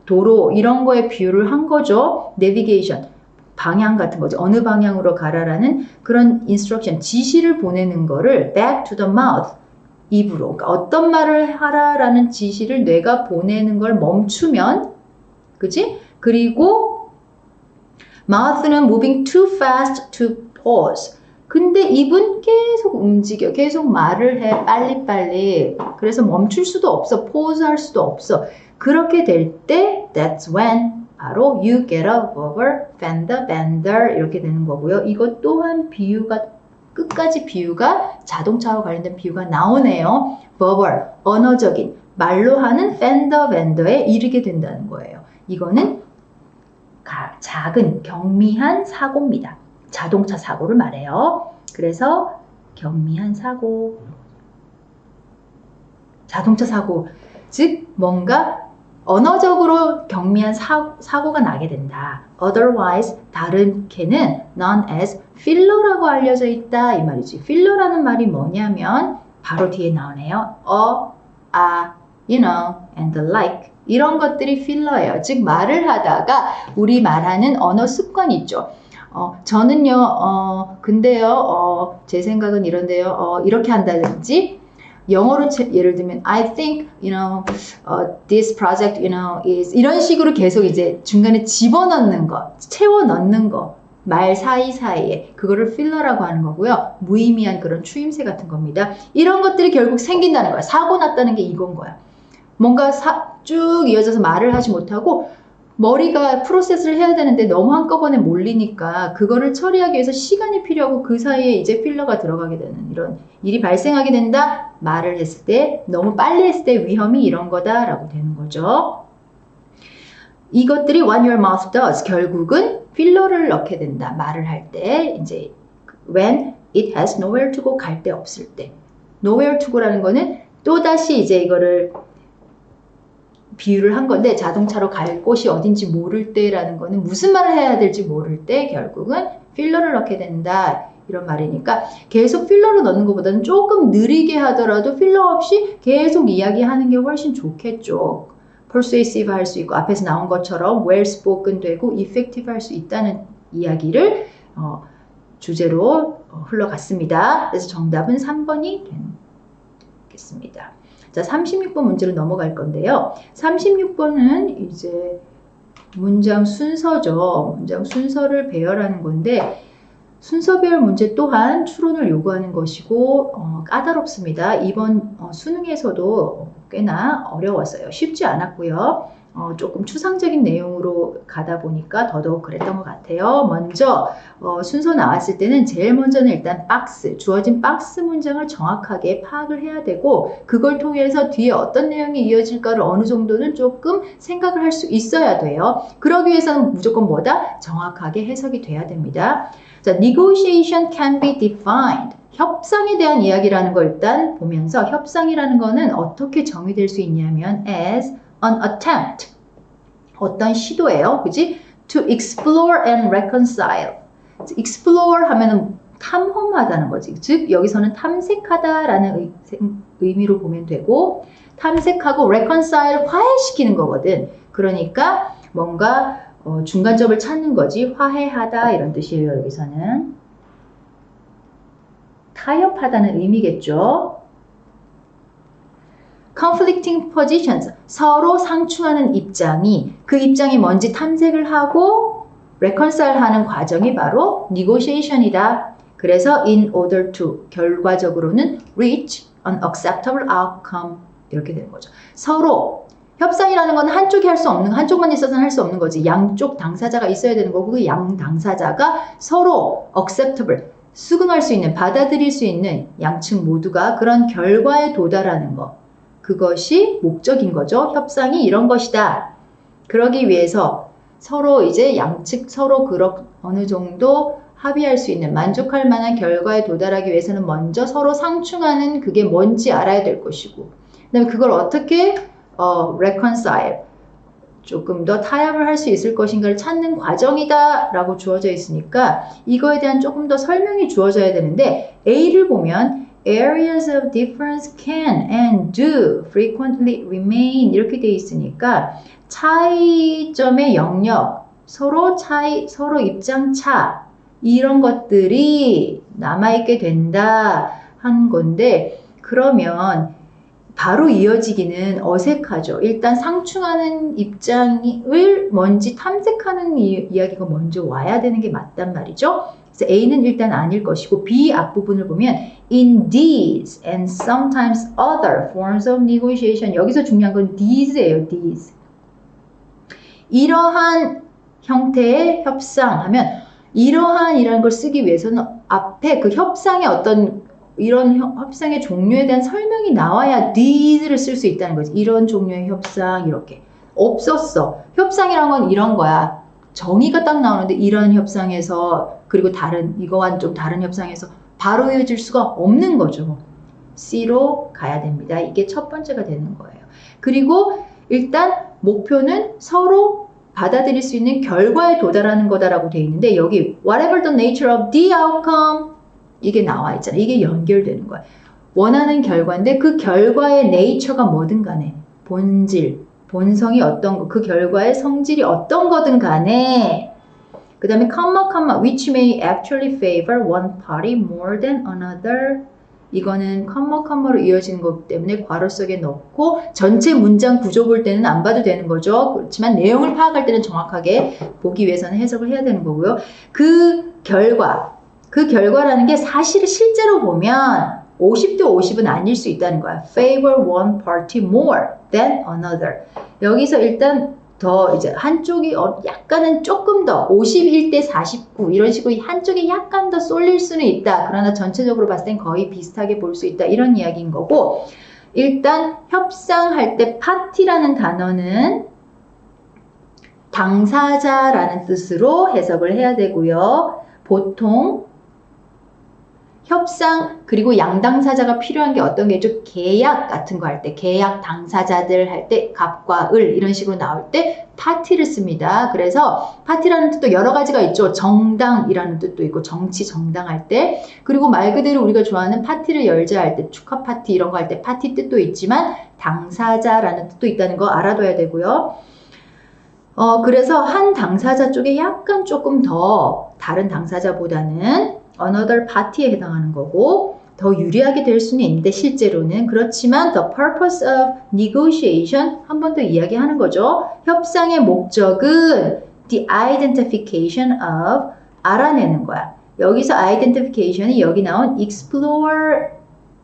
도로 이런 거에 비유를 한 거죠. 내비게이션, 방향 같은 거죠. 어느 방향으로 가라라는 그런 인스트럭션, 지시를 보내는 거를 back to the mouth, 입으로. 그러니까 어떤 말을 하라라는 지시를 뇌가 보내는 걸 멈추면, 그치? 그리고 mouth는 moving too fast to pause. 근데 입은 계속 움직여. 계속 말을 해. 빨리빨리. 그래서 멈출 수도 없어. pause 할 수도 없어. 그렇게 될 때 that's when 바로 you get a verbal fender bender 이렇게 되는 거고요. 이것 또한 비유가 끝까지 비유가 자동차와 관련된 비유가 나오네요. verbal 언어적인 말로 하는 fender bender에 이르게 된다는 거예요. 이거는 작은 경미한 사고입니다. 자동차 사고를 말해요. 그래서 경미한 사고, 자동차 사고, 즉 뭔가 언어적으로 경미한 사고가 나게 된다. Otherwise, 다른 개는 known as filler라고 알려져 있다. 이 말이지. filler라는 말이 뭐냐면 바로 뒤에 나오네요. you know, and the like. 이런 것들이 filler예요. 즉 말을 하다가 우리 말하는 언어 습관이 있죠. 저는요, 근데요, 제 생각은 이런데요, 이렇게 한다든지, 영어로 예를 들면 I think, this project, is 이런 식으로 계속 이제 중간에 집어넣는 거, 채워 넣는 거, 말 사이사이에 그거를 필러라고 하는 거고요. 무의미한 그런 추임새 같은 겁니다. 이런 것들이 결국 생긴다는 거야. 사고 났다는 게 이건 거야. 뭔가 쭉 이어져서 말을 하지 못하고 머리가 프로세스를 해야 되는데 너무 한꺼번에 몰리니까 그거를 처리하기 위해서 시간이 필요하고 그 사이에 이제 필러가 들어가게 되는 이런 일이 발생하게 된다. 말을 했을 때 너무 빨리 했을 때 위험이 이런 거다라고 되는 거죠. 이것들이 what your mouth does 결국은 필러를 넣게 된다. 말을 할 때 이제 when it has nowhere to go 갈 데 없을 때 nowhere to go라는 거는 또다시 이제 이거를 비유를 한 건데 자동차로 갈 곳이 어딘지 모를 때라는 거는 무슨 말을 해야 될지 모를 때 결국은 필러를 넣게 된다 이런 말이니까 계속 필러를 넣는 것보다는 조금 느리게 하더라도 필러 없이 계속 이야기하는 게 훨씬 좋겠죠. persuasive 할 수 있고 앞에서 나온 것처럼 well spoken 되고 effective 할 수 있다는 이야기를 주제로 흘러갔습니다. 그래서 정답은 3번이 되겠습니다. 자, 36번 문제로 넘어갈 건데요. 36번은 이제 문장 순서죠. 문장 순서를 배열하는 건데 순서 배열 문제 또한 추론을 요구하는 것이고 까다롭습니다. 이번 수능에서도 꽤나 어려웠어요. 쉽지 않았고요. 조금 추상적인 내용으로 가다 보니까 더더욱 그랬던 것 같아요. 먼저 순서 나왔을 때는 제일 먼저는 일단 주어진 박스 문장을 정확하게 파악을 해야 되고 그걸 통해서 뒤에 어떤 내용이 이어질까를 어느 정도는 조금 생각을 할 수 있어야 돼요. 그러기 위해서는 무조건 뭐다? 정확하게 해석이 돼야 됩니다. 자, negotiation can be defined. 협상에 대한 이야기라는 걸 일단 보면서 협상이라는 거는 어떻게 정의될 수 있냐면 as an attempt. 어떤 시도예요. 그지? To explore and reconcile. explore 하면은 탐험하다는 거지. 즉 여기서는 탐색하다라는 의미로 보면 되고 탐색하고 reconcile 화해시키는 거거든. 그러니까 뭔가 중간점을 찾는 거지. 화해하다 이런 뜻이에요. 여기서는. 타협하다는 의미겠죠. conflicting positions, 서로 상충하는 입장이 그 입장이 뭔지 탐색을 하고 reconcile 하는 과정이 바로 negotiation이다. 그래서 in order to, 결과적으로는 reach an acceptable outcome 이렇게 되는 거죠. 서로 협상이라는 건 한쪽이 할 수 없는, 한쪽만 있어서는 할 수 없는 거지. 양쪽 당사자가 있어야 되는 거고 그 양 당사자가 서로 acceptable, 수긍할 수 있는, 받아들일 수 있는 양측 모두가 그런 결과에 도달하는 것. 그것이 목적인 거죠. 협상이 이런 것이다. 그러기 위해서 서로 이제 양측 서로 어느 정도 합의할 수 있는 만족할 만한 결과에 도달하기 위해서는 먼저 서로 상충하는 그게 뭔지 알아야 될 것이고 그다음에 그걸 어떻게 reconcile 조금 더 타협을 할 수 있을 것인가를 찾는 과정이다 라고 주어져 있으니까 이거에 대한 조금 더 설명이 주어져야 되는데 A를 보면 areas of difference can and do frequently remain 이렇게 돼 있으니까 차이점의 영역, 서로 입장 차 이런 것들이 남아있게 된다 한 건데 그러면 바로 이어지기는 어색하죠. 일단 상충하는 입장을 뭔지 탐색하는 이야기가 먼저 와야 되는 게 맞단 말이죠. 그래서 A는 일단 아닐 것이고 B 앞부분을 보면 in these and sometimes other forms of negotiation 여기서 중요한 건 these예요. these. 이러한 형태의 협상하면 이러한이라는 걸 쓰기 위해서는 앞에 그 협상의 어떤 이런 협상의 종류에 대한 설명이 나와야 these를 쓸 수 있다는 거지. 이런 종류의 협상 이렇게. 없었어. 협상이란 건 이런 거야. 정의가 딱 나오는데 이런 협상에서 그리고 이거와는 좀 다른 협상에서 바로 이어질 수가 없는 거죠. C로 가야 됩니다. 이게 첫 번째가 되는 거예요. 그리고 일단 목표는 서로 받아들일 수 있는 결과에 도달하는 거다라고 되어 있는데 여기 whatever the nature of the outcome 이게 나와 있잖아요. 이게 연결되는 거야. 원하는 결과인데 그 결과의 nature가 뭐든 간에 본질, 본성이 어떤 거, 그 결과의 성질이 어떤 거든 간에 그 다음에 which may actually favor one party more than another 이거는 컴마로 이어지는 거기 때문에 괄호 속에 넣고 전체 문장 구조 볼 때는 안 봐도 되는 거죠. 그렇지만 내용을 파악할 때는 정확하게 보기 위해서는 해석을 해야 되는 거고요. 그 결과라는 게 사실 실제로 보면 50대 50은 아닐 수 있다는 거야. favor one party more than another. 여기서 일단 더 이제 한쪽이 약간은 조금 더 51대 49 이런 식으로 한쪽이 약간 더 쏠릴 수는 있다. 그러나 전체적으로 봤을 땐 거의 비슷하게 볼 수 있다. 이런 이야기인 거고 일단 협상할 때 파티라는 단어는 당사자라는 뜻으로 해석을 해야 되고요. 보통 협상 그리고 양당사자가 필요한 게 어떤 게 있죠? 계약 같은 거 할 때 계약 당사자들 할 때 갑과 을 이런 식으로 나올 때 파티를 씁니다. 그래서 파티라는 뜻도 여러 가지가 있죠. 정당이라는 뜻도 있고 정치 정당 할 때 그리고 말 그대로 우리가 좋아하는 파티를 열자 할 때 축하 파티 이런 거 할 때 파티 뜻도 있지만 당사자라는 뜻도 있다는 거 알아둬야 되고요. 그래서 한 당사자 쪽에 약간 조금 더 다른 당사자보다는 another party에 해당하는 거고 더 유리하게 될 수는 있는데 실제로는 그렇지만 the purpose of negotiation 한 번 더 이야기하는 거죠. 협상의 목적은 the identification of 알아내는 거야. 여기서 identification이 여기 나온 explore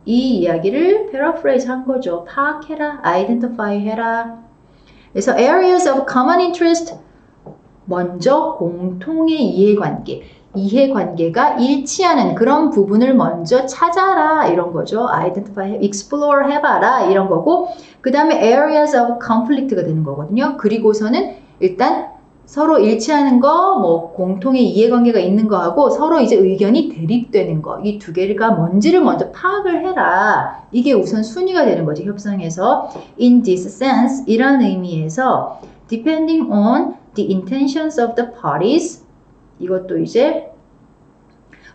이 이야기를 paraphrase 한 거죠. 파악해라, identify 해라. 그래서 areas of common interest 먼저 공통의 이해관계. 이해관계가 일치하는 그런 부분을 먼저 찾아라 이런 거죠. identify, explore 해봐라 이런 거고 그 다음에 areas of conflict가 되는 거거든요. 그리고서는 일단 서로 일치하는 거, 뭐 공통의 이해관계가 있는 거하고 서로 이제 의견이 대립되는 거 이 두 개가 뭔지를 먼저 파악을 해라. 이게 우선 순위가 되는 거죠. 협상에서 in this sense 이런 의미에서 depending on the intentions of the parties 이것도 이제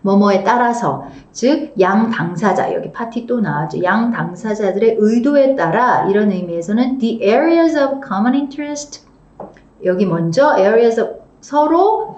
뭐뭐에 따라서 즉 양 당사자 여기 파티 또 나왔죠. 양 당사자들의 의도에 따라 이런 의미에서는 the areas of common interest 여기 먼저 areas of 서로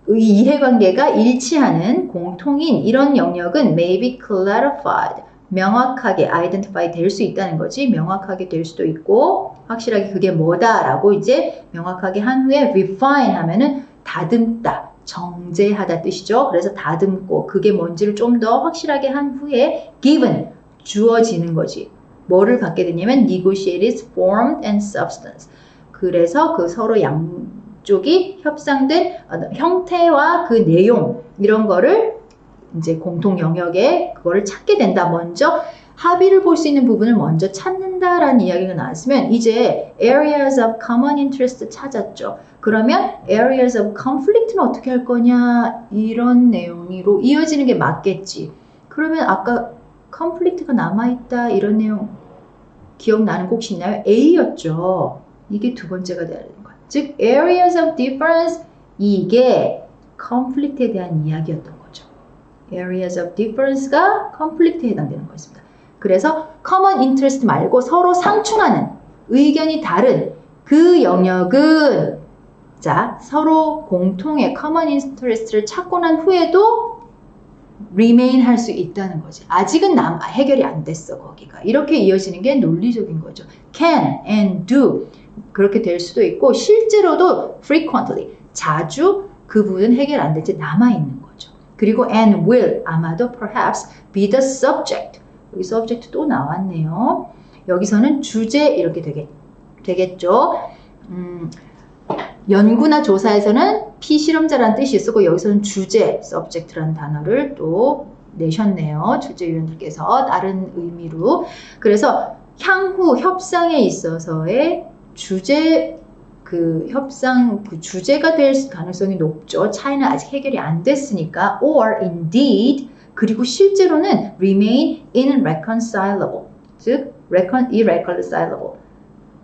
이해관계가 일치하는 공통인 이런 영역은 may be clarified 명확하게 identify 될 수 있다는 거지. 명확하게 될 수도 있고 확실하게 그게 뭐다라고 이제 명확하게 한 후에 refine 하면은 다듬다, 정제하다 뜻이죠. 그래서 다듬고 그게 뭔지를 좀 더 확실하게 한 후에 given, 주어지는 거지. 뭐를 갖게 되냐면 negotiated form and substance. 그래서 그 서로 양쪽이 협상된 형태와 그 내용 이런 거를 이제 공통 영역에 그거를 찾게 된다. 먼저 합의를 볼 수 있는 부분을 먼저 찾는다라는 이야기가 나왔으면 이제 areas of common interest 찾았죠. 그러면 areas of conflict는 어떻게 할 거냐 이런 내용으로 이어지는 게 맞겠지. 그러면 아까 conflict가 남아있다 이런 내용 기억나는 거 혹시 있나요? A였죠. 이게 두 번째가 되는 거야. 즉 areas of difference 이게 conflict에 대한 이야기였던 거죠. areas of difference가 conflict에 해당되는 거였습니다. 그래서 common interest 말고 서로 상충하는 의견이 다른 그 영역은 자 서로 공통의 common interest를 찾고 난 후에도 remain 할 수 있다는 거지. 아직은 해결이 안 됐어 거기가. 이렇게 이어지는 게 논리적인 거죠. can and do 그렇게 될 수도 있고 실제로도 frequently 자주 그 부분 해결 안 될 때 남아있는 거죠. 그리고 and will 아마도 perhaps be the subject 여기 subject 또 나왔네요. 여기서는 주제 이렇게 되겠죠. 연구나 조사에서는 피실험자라는 뜻이 있었고 여기서는 주제 subject라는 단어를 또 내셨네요. 출제위원들께서 다른 의미로. 그래서 향후 협상에 있어서의 주제 협상 주제가 될 가능성이 높죠. 차이는 아직 해결이 안 됐으니까 or indeed 그리고 실제로는 remain irreconcilable 즉 irreconcilable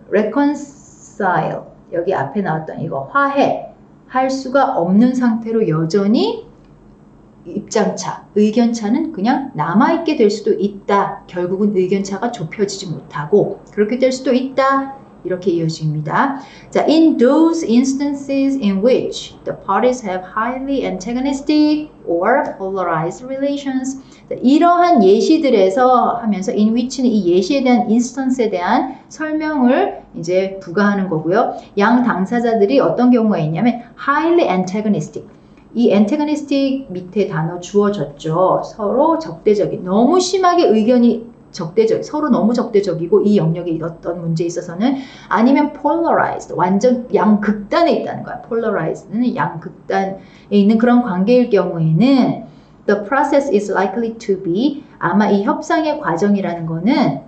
reconcile 여기 앞에 나왔던 이거 화해할 수가 없는 상태로 여전히 입장차, 의견차는 그냥 남아있게 될 수도 있다. 결국은 의견차가 좁혀지지 못하고 그렇게 될 수도 있다. 이렇게 이어집니다. 자, in those instances in which the parties have highly antagonistic or polarized relations. 자, 이러한 예시들에서 하면서 in which는 이 예시에 대한 instance에 대한 설명을 이제 부과하는 거고요. 양 당사자들이 어떤 경우가 있냐면 highly antagonistic. 이 antagonistic 밑에 단어 주어졌죠. 서로 적대적인, 너무 심하게 의견이 서로 너무 적대적이고 이 영역에 어떤 문제에 있어서는 아니면 polarized, 완전 양극단에 있다는 거야. polarized는 양극단에 있는 그런 관계일 경우에는 the process is likely to be 아마 이 협상의 과정이라는 거는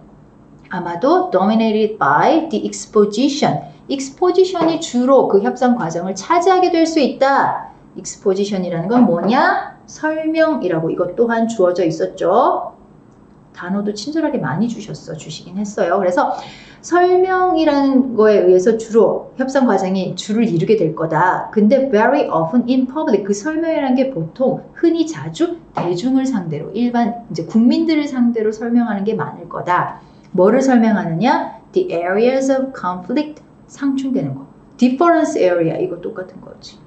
아마도 dominated by the exposition. exposition이 주로 그 협상 과정을 차지하게 될 수 있다. exposition이라는 건 뭐냐? 설명이라고 이것 또한 주어져 있었죠. 단어도 친절하게 많이 주시긴 했어요. 그래서 설명이라는 거에 의해서 주로 협상 과정이 주를 이루게 될 거다. 근데 very often in public 그 설명이라는 게 보통 흔히 자주 대중을 상대로 일반 이제 국민들을 상대로 설명하는 게 많을 거다. 뭐를 설명하느냐? The areas of conflict 상충되는 거. difference area 이거 똑같은 거지.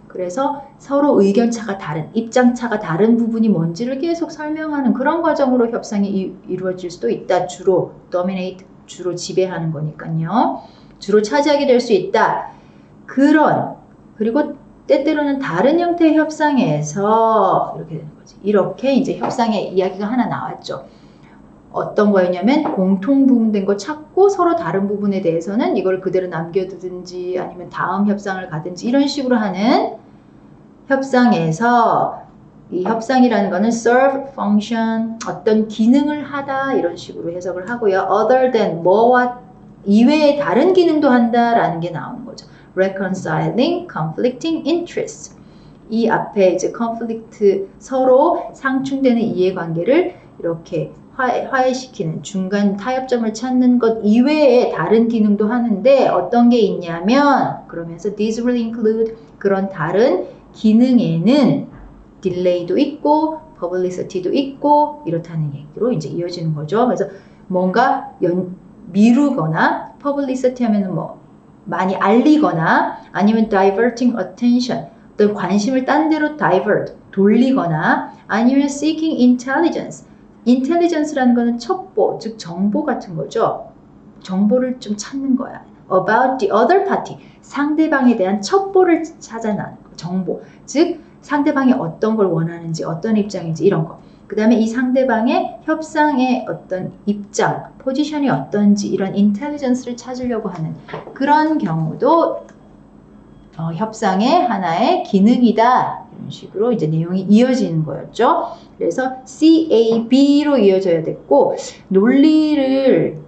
그래서 서로 의견차가 다른, 입장차가 다른 부분이 뭔지를 계속 설명하는 그런 과정으로 협상이 이루어질 수도 있다. 주로 dominate, 주로 지배하는 거니까요. 주로 차지하게 될 수 있다. 그리고 때때로는 다른 형태의 협상에서 이렇게 되는 거지. 이렇게 이제 협상의 이야기가 하나 나왔죠. 어떤 거였냐면 공통 부분된 거 찾고 서로 다른 부분에 대해서는 이걸 그대로 남겨두든지 아니면 다음 협상을 가든지 이런 식으로 하는 협상에서 이 협상이라는 거는 serve function 어떤 기능을 하다 이런 식으로 해석을 하고요. other than 뭐와 이외에 다른 기능도 한다라는 게 나오는 거죠. reconciling conflicting interests 이 앞에 이제 conflict 서로 상충되는 이해관계를 이렇게 화해시키는 중간 타협점을 찾는 것 이외에 다른 기능도 하는데 어떤 게 있냐면 그러면서 these will include 그런 다른 기능에는 딜레이도 있고 publicity도 있고 이렇다는 얘기로 이제 이어지는 거죠. 그래서 뭔가 미루거나 publicity 하면은 뭐 많이 알리거나 아니면 diverting attention 어떤 관심을 딴 데로 divert 돌리거나 아니면 seeking intelligence intelligence라는 거는 첩보 즉 정보 같은 거죠. 정보를 좀 찾는 거야. about the other party 상대방에 대한 첩보를 찾아내는 거. 정보 즉 상대방이 어떤 걸 원하는지 어떤 입장인지 이런 거. 그 다음에 이 상대방의 협상의 어떤 입장, 포지션이 어떤지 이런 인텔리전스를 찾으려고 하는 그런 경우도 협상의 하나의 기능이다. 이런 식으로 이제 내용이 이어지는 거였죠. 그래서 CAB로 이어져야 됐고 논리를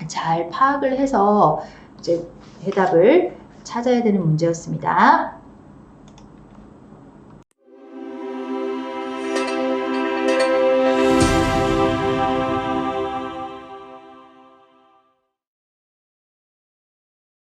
잘 파악을 해서 이제 해답을 찾아야 되는 문제였습니다.